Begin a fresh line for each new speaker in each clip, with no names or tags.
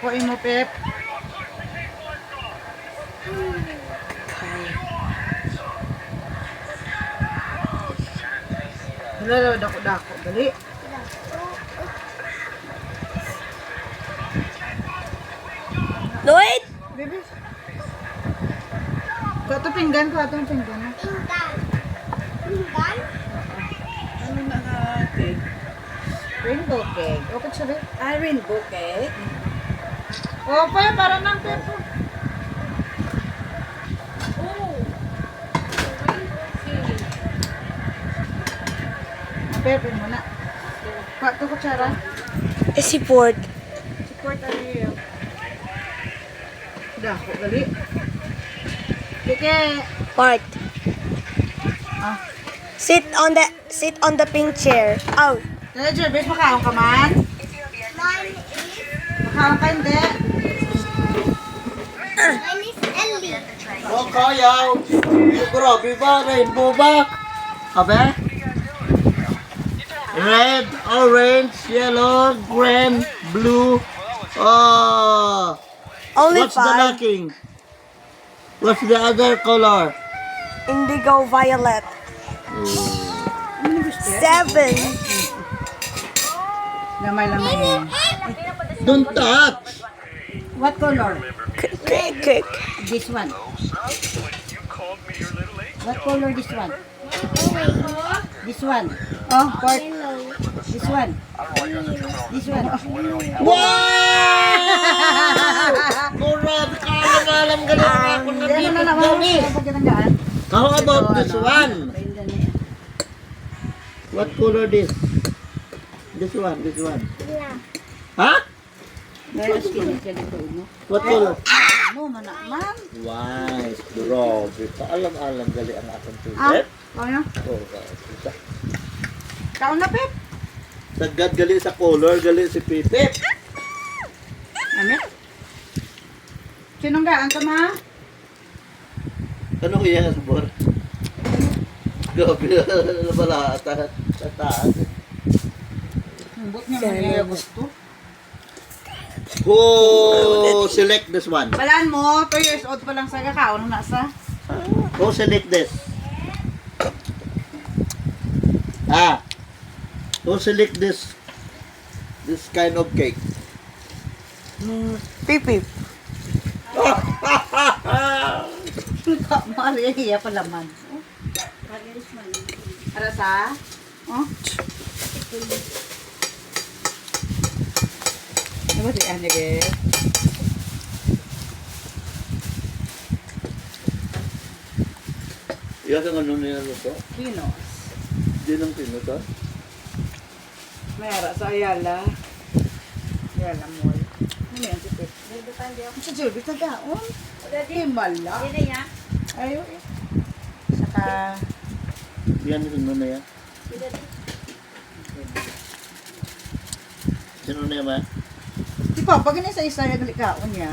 Kuhain mo, Pep. Hala, dako-dako. Dali.
Wait!
Baby. Kuha ito pinggan. Kuha ito pinggan.
Ano na natin?
Rainbow cake. Okay, sabi.
Rainbow cake.
Oh, pa, para ng Pep. Pep, yun muna. Kuha ito kutsara.
Support.
Support ali. Dako, dali. Kike.
Part.
Ah.
Sit on the pink chair. Oh.
Dali, Jervis, makaon ka man? Makaon ka hindi?
Oh, kayaw. Grabe ba? Rainbow ba? Abe? Red, orange, yellow, green, blue. Oh.
Only
What's the
5.
lacking? What's the other color?
Indigo violet. 7.
Lamay-lamay.
Don't touch.
What color?
Cake.
This one. What color this one? This one. Oh, part. This one. This one.
Wow! Grabe ka alam galing ako na
Ano na naman? Pagkatanggaan.
How about this one? What color this? This one. Huh?
Meron skin siya dito, no?
What color?
Ano, manakman?
White. Grabe ka. Alam gali ang akong
Ah,
tulit.
ano?
Oh,
Kaon na, Pep?
sagad gali sa color, gali si Pipip.
Ano? Sinong gaan ka, ma?
Ano kaya nga sabor? Grabe na pala sa taas.
Humbot niya mo niya gusto.
Who select this one?
Balaan mo, 2 years old pa lang sa kakaon na sa.
Who select this? Who select this kind of cake?
Pipip.
Mariya pala man. Para sa? Oh? Ano ba si Anya guys?
Yan ang ano niya to?
Kinos.
Hindi lang pino to?
Mayara sa Ayala. Ayala Mall. Ano yan si Pep? Sa Jervis na gaon. Himala. Ayaw eh. Saka...
Yan ano na yan? Sino na yan ba?
Di pa, pag ganyan sa isa yung galikaon niya.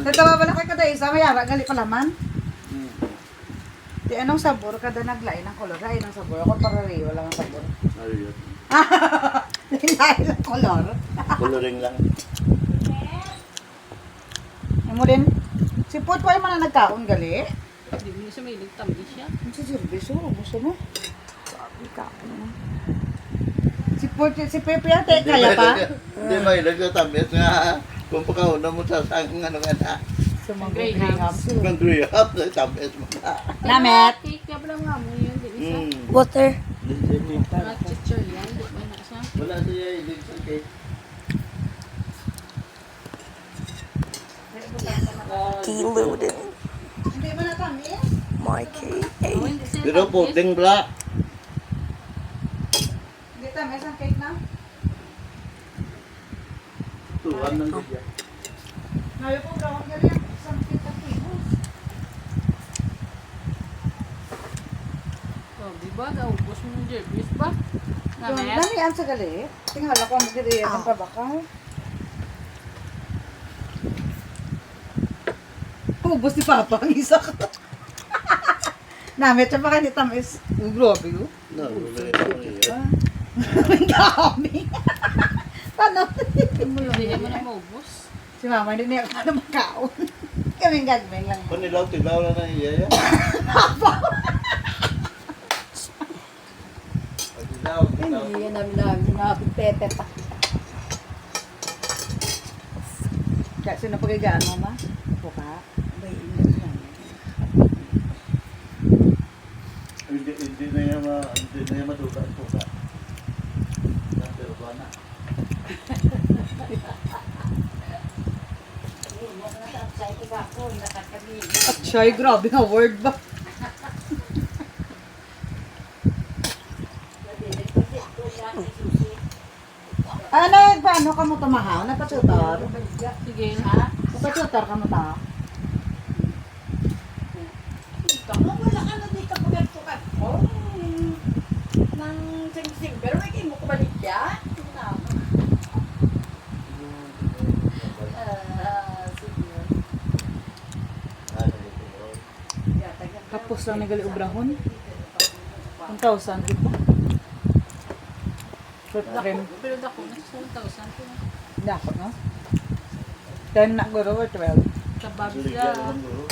Tatawa ba na kay kada isa, mayara gali palaman. Di anong sabor, kada naglain ng kolor. Lain ng sabor. Ako parariyo lang ang sabor.
Ayun.
Lain ng kolor.
Coloring lang.
Ano mo din? Si Put ko ay man na nagkaon gali.
Hindi mo siya may tamis siya.
Ano si Jervis? Oh, gusto mo? Sabi ka. Si Put, si Pepe ate, kaya pa?
Hindi ba yung nagtatamis nga kung pagkauna mo sa sang ano nga na.
Sa mga
Grahams.
grahams.
Kung grihap, nagtamis mo na.
Namet.
Cake ka pala nga mo yun. Di isa.
Water.
Mga chichar yan. Di ba na siya?
Wala siya hindi sa cake.
Diluted.
Hindi mo na kami?
My cake.
Oh, hindi siya
Pero
tamis.
pudding black.
Hindi tamis ang cake na?
Tuwan ng bigyan.
Ngayon po, gawag gali ang isang cake at kibos.
Oh, di ba? Gaubos mo yung Jervis ba? Namet?
Damihan sa gali. Tingala ko ang magdiri ang pabakaw. Ubus ni Papa ang isa ka. Namit siya pa kayo tamis. Grabe ko.
No, wala yan.
Ang dami. Paano?
Hindi mo na maubos.
Si mama hindi niya paano makaon. Kaming gagmeng lang.
Panilaw-tilaw lang na iya yan. Panilaw, tilaw.
Hindi yan namin sinabing pepe pa.
Kaya sino pagigaan mo ma? Puka.
May ingat lang.
Hindi na yan matuka ang puka. Pero ba na?
At siya'y grabe nga word ba? Ano, paano ka mo tumahaw? Napatutor?
Sige.
Napatutor ka mo ta?
Wala ka na dito pagkat-sukat ko. Nang sing-sing. Pero may kayo mo kumalik ya. Sige.
Kapos lang nagali ubrahon. 1,000 di ba? Fruit cream.
Pero dako na 1,000.
Dapat no? 10 na guro or 12.
Kabab
Siligyan
siya.
lang bro.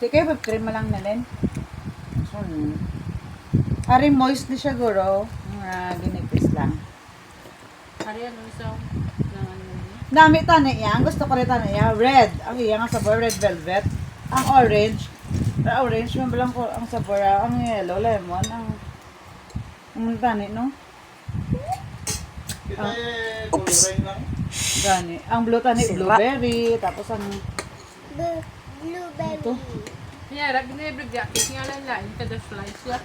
Di kayo whipped cream mo lang na rin. Ari moist na siya guro. Ginipis lang.
Hari ano isa. Nang ano yun.
Nami tani yan. Gusto ko rin tani yan. Red. Ang iya nga sabor. Red velvet. Ang orange. Orange. May balang ko ang sabor. Ang yellow. Lemon. Ang tani no?
Kita eh, kuluray lang.
Gani. Ang blue tani. Blueberry. Tapos ang ito.
Mayara, ginibrig ya. Kasi nga lang lain ka the flies ya.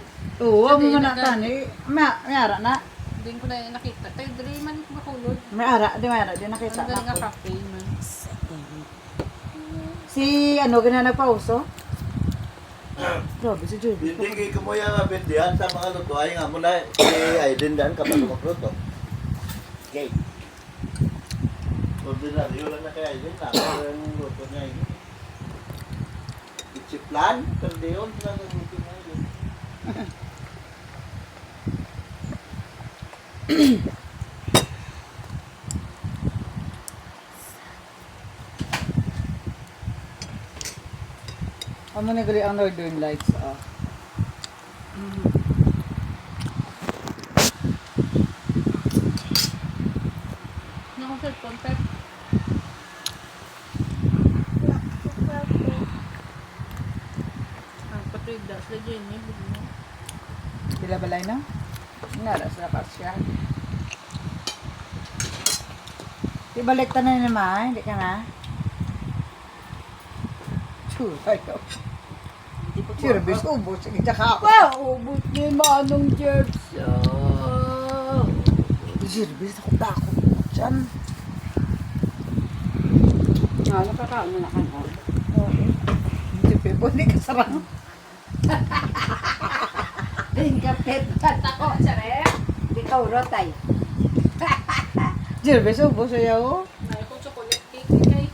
Oo. Ang mga na tani. May ara na.
Hindi ko na nakita. Tayo dali man makulod.
May ara. Di may ara. Di nakita
Ang galing nga
na ako.
cafe man.
Si ano. Gina nagpauso. Grabe si Judy.
Hindi kay kumuya nga bindihan sa mga luto. Ay nga muna, ay dindan kapag lumakluto. Okay. Ordinaryo lang na kaya yun. Pero yung luto niya yun. Ichiplan, perdeon lang ang luto niya yun.
Ano na gali ang Northern Lights?
Ano kong cellphone, Pep? Ang patrida. Sila Jenny.
Sila balay na? Nara sa lakas siya. Di balik ta na naman, hindi ka na? Churay ka. Service, ubos. Sige, tsaka ako.
Wow! Ubus ni Manong Jerbs.
Service, ako ba ako? Diyan.
Nakakaon na ka.
Hindi Pepo, hindi ka sarang.
Din ka, Pep. Tako, sare. Di ka urotay.
Service, ubos ayaw.
May akong chocolate cake kay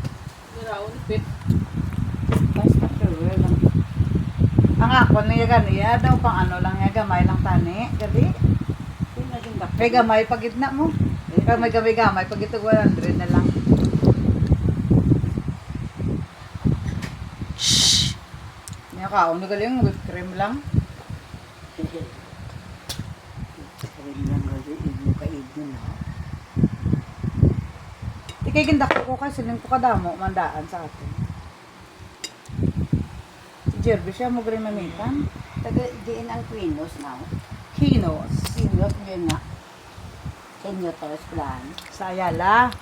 Giraon, Pep.
Basta pero lang. Ang ako na yagan iya daw pang ano lang ya gamay lang tani. Gabi. May gamay pag gitna mo. Kaya may gamay pag ito 100 na lang. Niya ka, ano galing whipped cream lang. Ikay gindak ko kasi siling ko kadamo mandaan sa atin. Si Jerby siya mo rin mamitan.
Diin ang Quinos now.
Kinos.
Sinot yun nga. Senyotos plan.
Sa Ayala.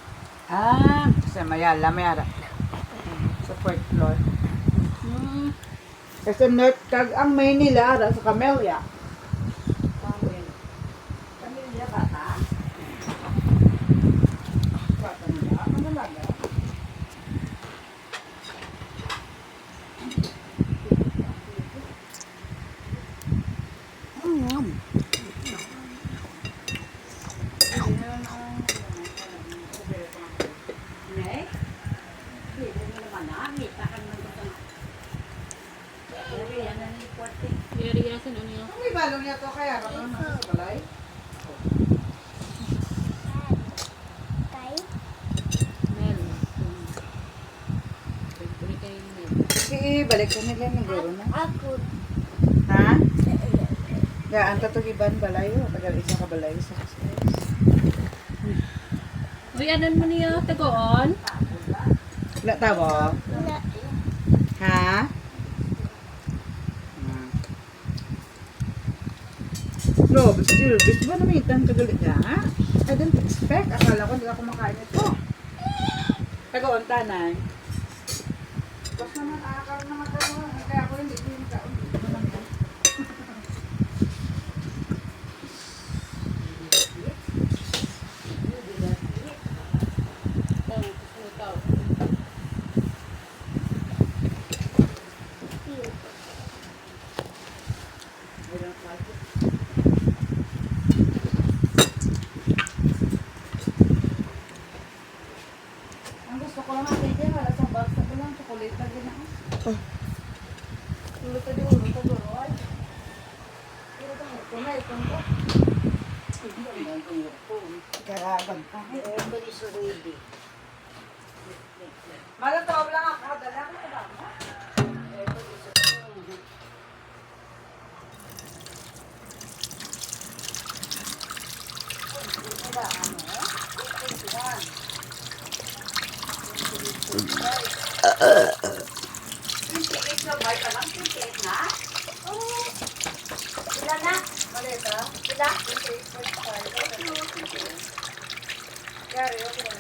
Sa Mayala, Mayara. Sa fourth floor. Kasi North Cag ang main nila ara sa Camellia.
Pamilya bata.
Bata nila, ano talaga?
Ne? Pwede mo naman na. Mita ka naman gusto na. Pero yan ang important.
Area sa ano niya.
Ang may balik ka nila ng guro na.
Ako.
Ha? Gaan ka to giban balayo. Tagal isa ka balayo sa kasayas.
Uy, anan mo niya, tagoon?
Wala tawo?
Wala.
Ha? No, but still, gusto ba naman itang kagalit ka? I didn't expect. Akala ko hindi ako makain ito. Tagoon, tanay. Bas naman, akal na magkaroon. Kaya ako hindi ko yung kaon. Ang gusto ko lang natin dyan, wala sa basta ko lang, chocolate lagi na. Tulog ka doon, tulog ka doon, ay. Pero ito na, ito na. Karaban ka.
Everybody's ready.
Malatawag lang ako, dala ko sa dama.
Sila na.
Maleta?
Sila.
Gary, okay na.